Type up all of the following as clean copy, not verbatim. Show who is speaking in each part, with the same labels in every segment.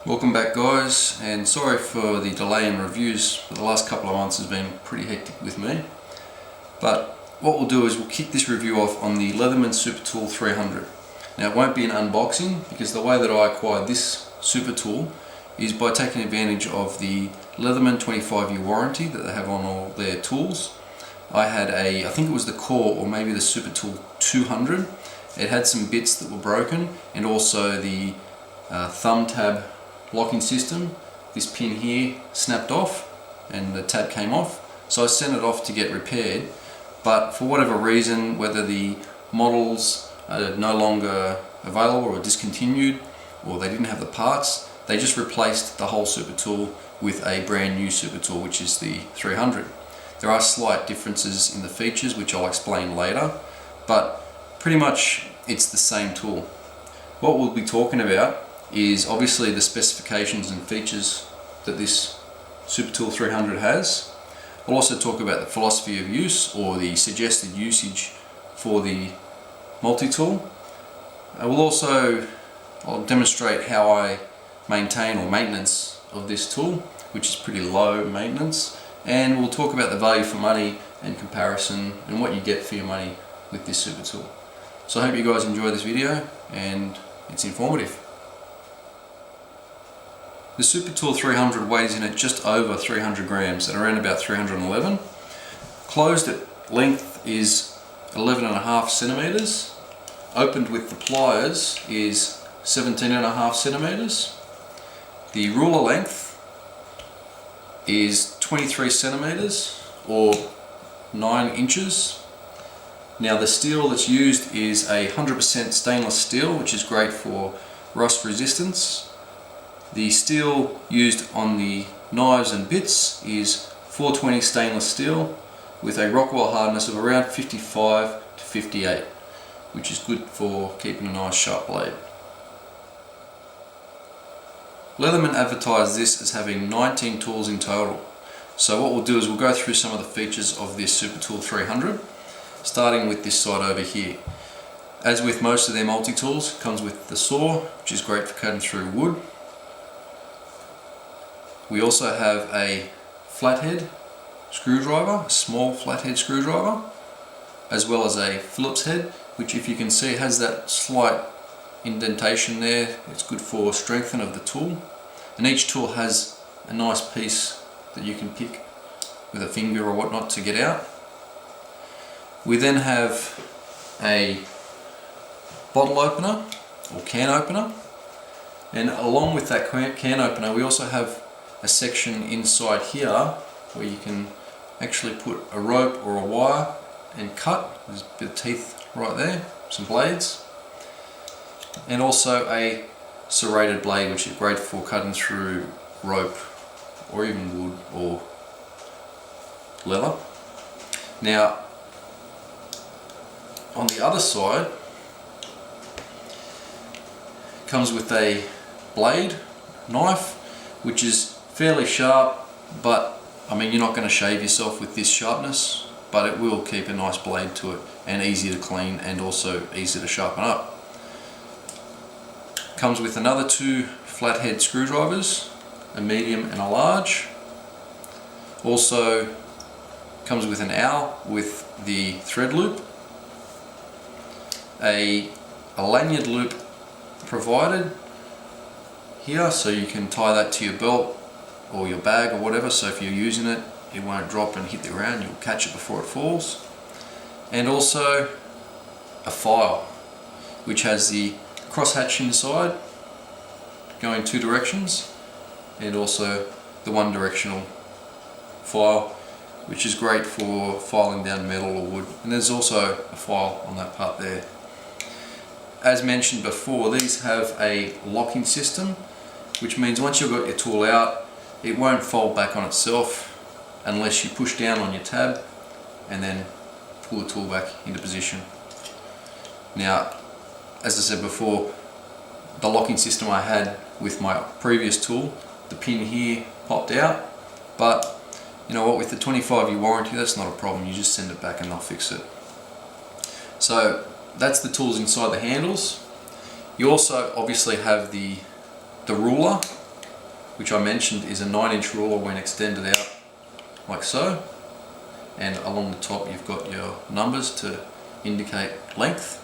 Speaker 1: Welcome back guys, and sorry for the delay in reviews, but the last couple of months has been pretty hectic with me. But what we'll do is we'll kick this review off on the Leatherman Supertool 300. Now it won't be an unboxing, because the way that I acquired this Supertool is by taking advantage of the Leatherman 25-year warranty that they have on all their tools. I had I think it was the Core or maybe the Supertool 200. It had some bits that were broken, and also the thumb tab locking system. This pin here snapped off and the tab came off, so I sent it off to get repaired, but for whatever reason, whether the models are no longer available or discontinued, or they didn't have the parts, they just replaced the whole Supertool with a brand new Supertool, which is the 300. There are slight differences in the features which I'll explain later, but pretty much it's the same tool. What we'll be talking about is obviously the specifications and features that this Supertool 300 has. We'll also talk about the philosophy of use, or the suggested usage for the multi-tool. I'll demonstrate how I maintain or maintenance of this tool, which is pretty low maintenance, and we'll talk about the value for money and comparison and what you get for your money with this Supertool. So I hope you guys enjoy this video and it's informative. The Supertool 300 weighs in at just over 300 grams, at around about 311. Closed at length is 11.5 centimeters. Opened with the pliers is 17.5 centimeters. The ruler length is 23 centimeters or 9 inches. Now the steel that's used is a 100% stainless steel, which is great for rust resistance. The steel used on the knives and bits is 420 stainless steel with a Rockwell hardness of around 55 to 58, which is good for keeping a nice sharp blade. Leatherman advertised this as having 19 tools in total. So what we'll do is we'll go through some of the features of this Supertool 300, starting with this side over here. As with most of their multi-tools, it comes with the saw, which is great for cutting through wood. We also have a flathead screwdriver, a small flathead screwdriver, as well as a Phillips head, which, if you can see, has that slight indentation there. It's good for strengthening of the tool. And each tool has a nice piece that you can pick with a finger or whatnot to get out. We then have a bottle opener or can opener, and along with that can opener we also have a section inside here where you can actually put a rope or a wire and cut. There's a bit of teeth right there, some blades, and also a serrated blade, which is great for cutting through rope or even wood or leather. Now on the other side comes with a blade knife, which is fairly sharp, but I mean, you're not going to shave yourself with this sharpness, but it will keep a nice blade to it, and easy to clean and also easy to sharpen up. Comes with another 2 flathead screwdrivers, a medium and a large. Also comes with an awl with the thread loop, a lanyard loop provided here, so you can tie that to your belt or your bag or whatever, so if you're using it, it won't drop and hit the ground, you'll catch it before it falls. And also a file, which has the crosshatch inside going 2 directions, and also the one directional file, which is great for filing down metal or wood. And there's also a file on that part there. As mentioned before, these have a locking system, which means once you've got your tool out, it won't fold back on itself unless you push down on your tab and then pull the tool back into position. Now, as I said before, the locking system I had with my previous tool, the pin here popped out, but you know what, with the 25-year warranty, that's not a problem. You just send it back and they'll fix it. So that's the tools inside the handles. You also obviously have the ruler which I mentioned is a 9-inch ruler when extended out like so, and along the top you've got your numbers to indicate length.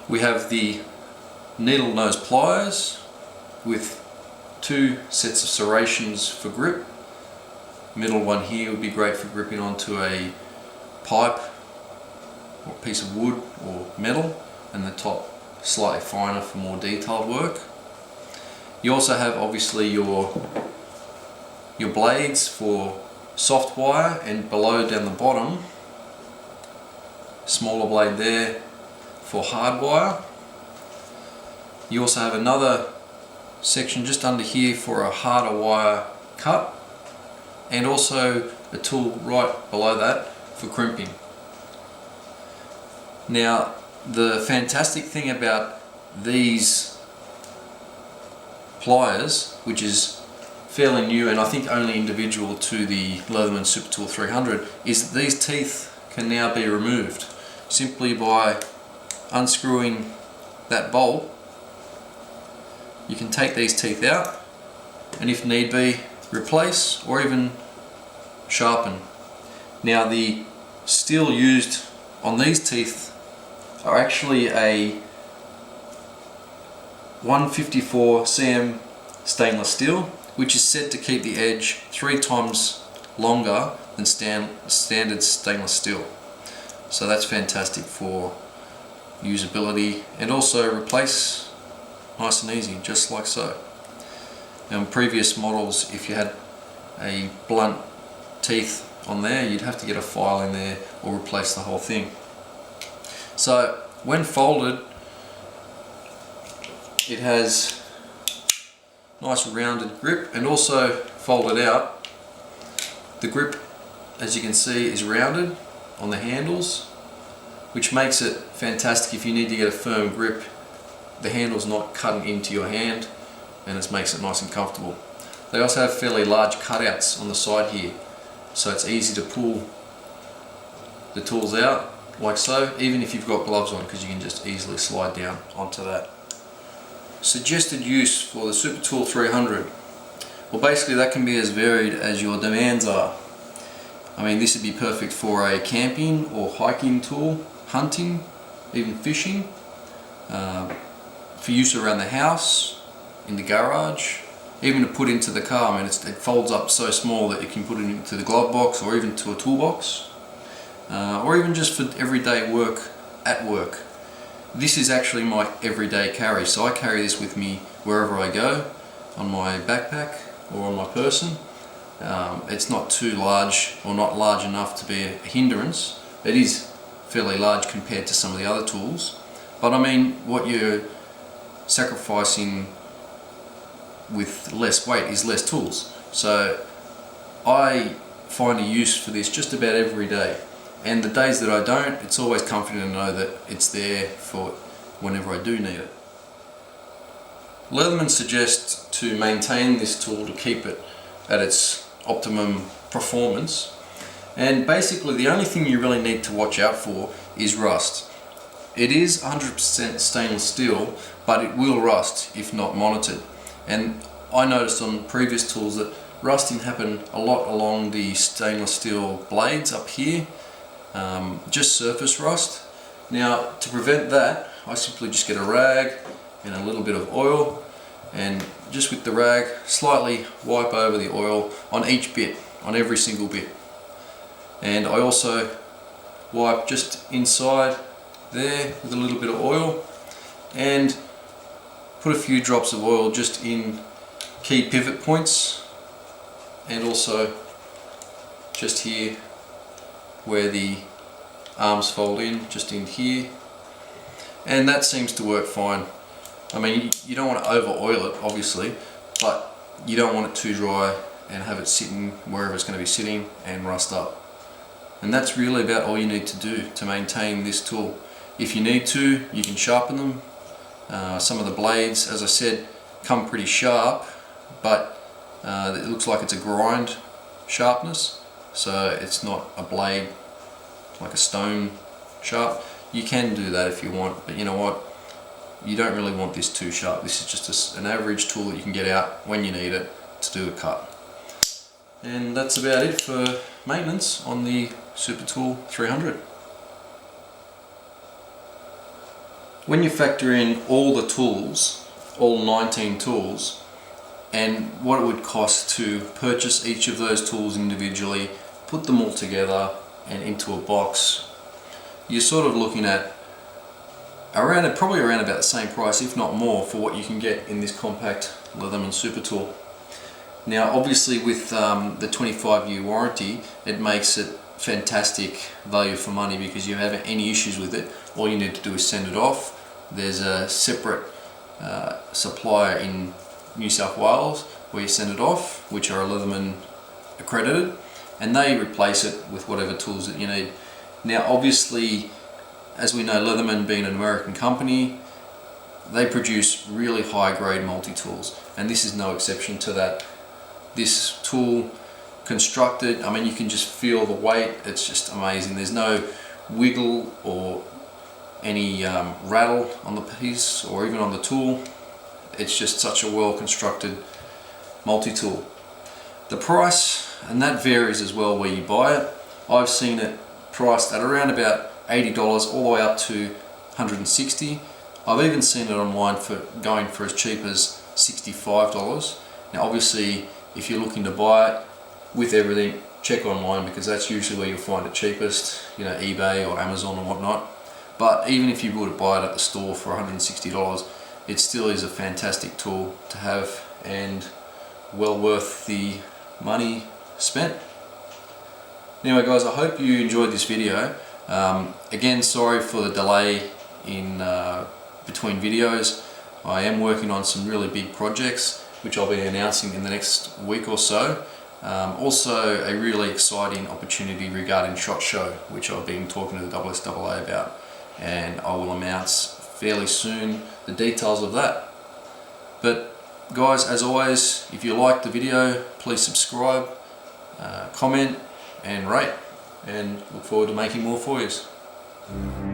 Speaker 1: We have the needle nose pliers with 2 sets of serrations for grip. Middle one here would be great for gripping onto a pipe or piece of wood or metal, and the top slightly finer for more detailed work. You also have obviously your blades for soft wire, and below down the bottom, smaller blade there for hard wire. You also have another section just under here for a harder wire cut, and also a tool right below that for crimping. Now, the fantastic thing about these pliers, which is fairly new and I think only individual to the Leatherman Supertool 300, is that these teeth can now be removed simply by unscrewing that bolt. You can take these teeth out and, if need be, replace or even sharpen. Now, the steel used on these teeth are actually a 154 cm stainless steel, which is said to keep the edge 3 times longer than standard stainless steel. So that's fantastic for usability, and also replace nice and easy, just like so. Now, in previous models, if you had a blunt teeth on there, you'd have to get a file in there or replace the whole thing. So when folded, it has nice rounded grip, and also folded out, the grip, as you can see, is rounded on the handles, which makes it fantastic if you need to get a firm grip. The handle's not cutting into your hand, and it makes it nice and comfortable. They also have fairly large cutouts on the side here, so it's easy to pull the tools out like so, even if you've got gloves on, because you can just easily slide down onto that. Suggested use for the Supertool 300. Well, basically that can be as varied as your demands are. I mean, this would be perfect for a camping or hiking tool, hunting, even fishing, for use around the house, in the garage, even to put into the car. I mean, it folds up so small that you can put it into the glove box or even to a toolbox, or even just for everyday work at work. This is actually my everyday carry, so I carry this with me wherever I go, on my backpack or on my person. It's not too large, or not large enough to be a hindrance. It is fairly large compared to some of the other tools, but I mean, what you're sacrificing with less weight is less tools. So I find a use for this just about every day. And the days that I don't, it's always comforting to know that it's there for whenever I do need it. Leatherman suggests to maintain this tool to keep it at its optimum performance. And basically the only thing you really need to watch out for is rust. It is 100% stainless steel, but it will rust if not monitored. And I noticed on previous tools that rusting happened a lot along the stainless steel blades up here. Just surface rust. Now, to prevent that, I simply just get a rag and a little bit of oil, and just with the rag slightly wipe over the oil on each bit, on every single bit. And I also wipe just inside there with a little bit of oil, and put a few drops of oil just in key pivot points, and also just here where the arms fold in, just in here, and that seems to work fine. I mean, you don't want to over oil it obviously, but you don't want it too dry and have it sitting wherever it's going to be sitting and rust up. And that's really about all you need to do to maintain this tool. If you need to, you can sharpen them. Some of the blades, as I said, come pretty sharp, but it looks like it's a grind sharpness, so it's not a blade like a stone sharp. You can do that if you want, but you know what, you don't really want this too sharp. This is just an average tool that you can get out when you need it to do a cut. And that's about it for maintenance on the Supertool 300. When you factor in all the tools, all 19 tools, and what it would cost to purchase each of those tools individually, put them all together and into a box, you're sort of looking at probably around about the same price, if not more, for what you can get in this compact Leatherman Supertool. Now obviously with the 25-year warranty, it makes it fantastic value for money, because if you have any issues with it, all you need to do is send it off. There's a separate supplier in New South Wales where you send it off, which are Leatherman accredited, and they replace it with whatever tools that you need. Now obviously, as we know, Leatherman being an American company, they produce really high grade multi-tools, and this is no exception to that. This tool constructed, I mean, you can just feel the weight, it's just amazing. There's no wiggle or any rattle on the piece or even on the tool. It's just such a well constructed multi-tool. The price, and that varies as well where you buy it. I've seen it priced at around about $80 all the way up to $160. I've even seen it online for going for as cheap as $65. Now obviously if you're looking to buy it with everything, check online, because that's usually where you'll find it cheapest, you know, eBay or Amazon or whatnot. But even if you were to buy it at the store for $160, it still is a fantastic tool to have and well worth the money spent. Anyway guys, I hope you enjoyed this video. Again, sorry for the delay in between videos. I am working on some really big projects which I'll be announcing in the next week or so. Also a really exciting opportunity regarding SHOT Show, which I've been talking to the SSAA about, and I will announce fairly soon the details of that. But guys, as always, if you liked the video, please subscribe, comment and rate, and look forward to making more for you.